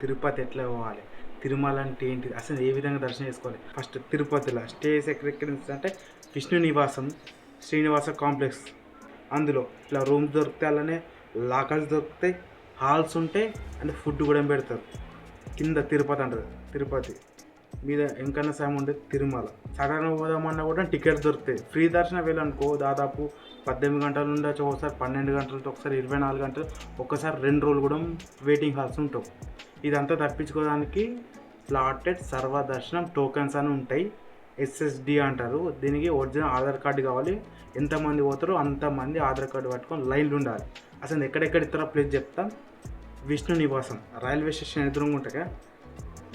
తిరుపతి ఎట్లా పోవాలి, తిరుమల అంటే ఏంటి, అసలు ఏ విధంగా దర్శనం చేసుకోవాలి. ఫస్ట్ తిరుపతిలో స్టేస్ ఎక్కడెక్కడ అంటే విష్ణు నివాసం, శ్రీనివాస కాంప్లెక్స్, అందులో ఇట్లా రూమ్స్ దొరుకుతాయి, అలానే లాకర్స్ దొరుకుతాయి, హాల్స్ ఉంటాయి, అండ్ ఫుడ్ కూడా పెడతారు. కింద తిరుపతి అంటారు, తిరుపతి మీద ఎంకన్నా సాయం ఉండేది తిరుమల. సడన్గా పోదామన్నా కూడా టికెట్ దొరుకుతాయి. ఫ్రీ దర్శనం వెళ్ళనుకో దాదాపు 18 గంటలు ఉండొచ్చు, ఒకసారి 12 గంటలు, ఒకసారి 24 గంటలు, ఒక్కసారి 2 రోజులు కూడా వెయిటింగ్ హాల్స్ ఉంటావు. ఇదంతా తప్పించుకోవడానికి స్లాటెడ్ సర్వదర్శనం టోకెన్స్ అని ఉంటాయి, ఎస్ఎస్డి అంటారు. దీనికి ఒరిజినల్ ఆధార్ కార్డు కావాలి. ఎంతమంది పోతారో అంతమంది ఆధార్ కార్డు పట్టుకొని లైన్లు ఉండాలి. అసలు ఎక్కడెక్కడ ఇస్తారో ప్లేస్ చెప్తా. విష్ణు నివాసం రైల్వే స్టేషన్ ఎదురుగా ఉంటాగా,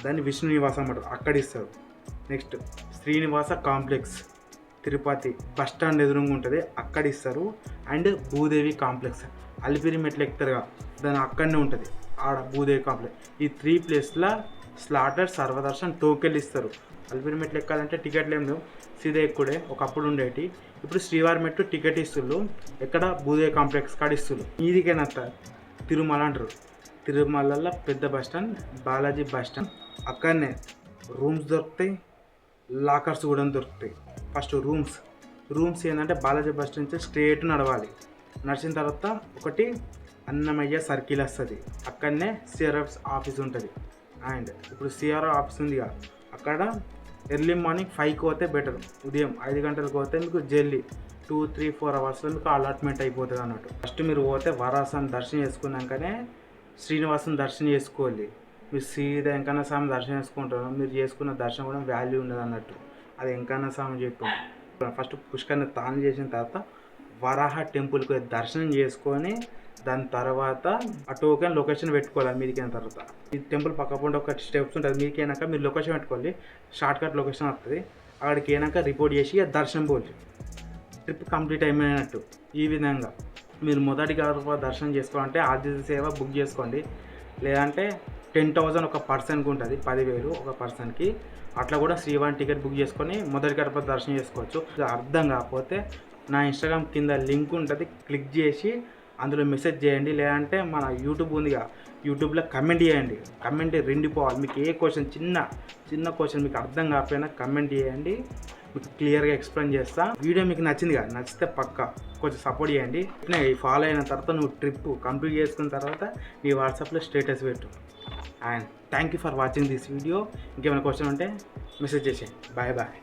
దాన్ని విష్ణు నివాసం అంటారు, అక్కడ ఇస్తారు. Next Srinivasa complex Tirupati bus stand ఎదురుగా ఉంటుంది, అక్కడ ఇస్తారు. అండ్ భూదేవి కాంప్లెక్స్ అలిపిరి మెట్లు ఎక్కుతారుగా, దాని అక్కడనే ఉంటుంది, ఆడ భూదేవి కాంప్లెక్స్. ఈ 3 ప్లేస్లో స్లాటెడ్ సర్వదర్శన్ టోకెన్లు ఇస్తారు. అలిపిరి మెట్లు ఎక్కాలంటే టికెట్లు ఏం లేవు, సీదా ఎక్కుడే. ఒకప్పుడు ఉండేటి, ఇప్పుడు శ్రీవారి మెట్టు టికెట్ ఇస్తుళ్ళు, ఎక్కడ భూదేవి కాంప్లెక్స్ కాడ ఇస్తుళ్ళు. మీదికేనంత తిరుమల అంటారు. తిరుమలలో పెద్ద bus stand Balaji bus stand, అక్కడనే రూమ్స్ దొరుకుతాయి, లాకర్స్ కూడా దొరుకుతాయి. ఫస్ట్ రూమ్స్ ఏంటంటే బాలాజీ బస్ స్టాండ్ నుంచి స్ట్రేట్ నడవాలి. నడిచిన తర్వాత ఒకటి అన్నమయ్య సర్కిల్ వస్తుంది, అక్కడనే సిఆర్ఎఫ్ ఆఫీస్ ఉంటుంది. అండ్ ఇప్పుడు సిఆర్ఎఫ్ ఆఫీస్ ఉందిగా, అక్కడ ఎర్లీ మార్నింగ్ 5కి పోతే బెటర్. ఉదయం 5 గంటలకు పోతే మీకు జల్దీ 2-3-4 అవర్స్లో మీకు అలాట్మెంట్ అయిపోతుంది అన్నట్టు. ఫస్ట్ మీరు పోతే వరాసాన్ని దర్శనం చేసుకున్నాకనే శ్రీనివాసం దర్శనం చేసుకోవాలి. మీరు సీదా వెంకన్న స్వామి దర్శనం చేసుకుంటారు, మీరు చేసుకున్న దర్శనం కూడా వాల్యూ ఉండదు అన్నట్టు. అది వెంకన్న స్వామి చెప్పారు. ఫస్ట్ పుష్కర్ని తాను చేసిన తర్వాత వరాహ టెంపుల్కి దర్శనం చేసుకొని దాని తర్వాత ఆ టోకెన్ లొకేషన్ పెట్టుకోవాలి. మీదికైన తర్వాత ఈ టెంపుల్ పక్కకుండా ఒక స్టెప్స్ ఉంటుంది, మీదకి అయినాక మీరు లొకేషన్ పెట్టుకోవాలి. షార్ట్కట్ లొకేషన్ వస్తుంది, అక్కడికి అయినాక రిపోర్ట్ చేసి దర్శనం పోవాలి. ట్రిప్ కంప్లీట్ అయిపోయినట్టు. ఈ విధంగా మీరు మొదటిగా దర్శనం చేసుకోవాలంటే ఆర్జిత సేవ బుక్ చేసుకోండి. లేదంటే 10,000 ఒక పర్సన్కి ఉంటుంది, 10,000 ఒక పర్సన్కి. అట్లా కూడా శ్రీవారి టికెట్ బుక్ చేసుకొని మొదటి గడప దర్శనం చేసుకోవచ్చు. అర్థం కాకపోతే నా ఇన్స్టాగ్రామ్ కింద లింక్ ఉంటుంది, క్లిక్ చేసి అందులో మెసేజ్ చేయండి. లేదంటే మన యూట్యూబ్ ఉందిగా, యూట్యూబ్లో కమెంట్ చేయండి. కమెంట్ రెండిపోవాలి. మీకు ఏ క్వశ్చన్ చిన్న క్వశ్చన్ మీకు అర్థం కాకపోయినా కమెంట్ చేయండి, మీకు క్లియర్గా ఎక్స్ప్లెయిన్ చేస్తా. వీడియో మీకు నచ్చిందిగా, నచ్చితే పక్కా కొంచెం సపోర్ట్ చేయండి. ఫాలో అయిన తర్వాత నువ్వు ట్రిప్ కంప్లీట్ చేసుకున్న తర్వాత నీ వాట్సాప్లో స్టేటస్ పెట్టు. And thank you for watching this video. ఇంకేమైనా క్వశ్చన్ ఉంటే మెసేజ్ చేసేయండి. బాయ్.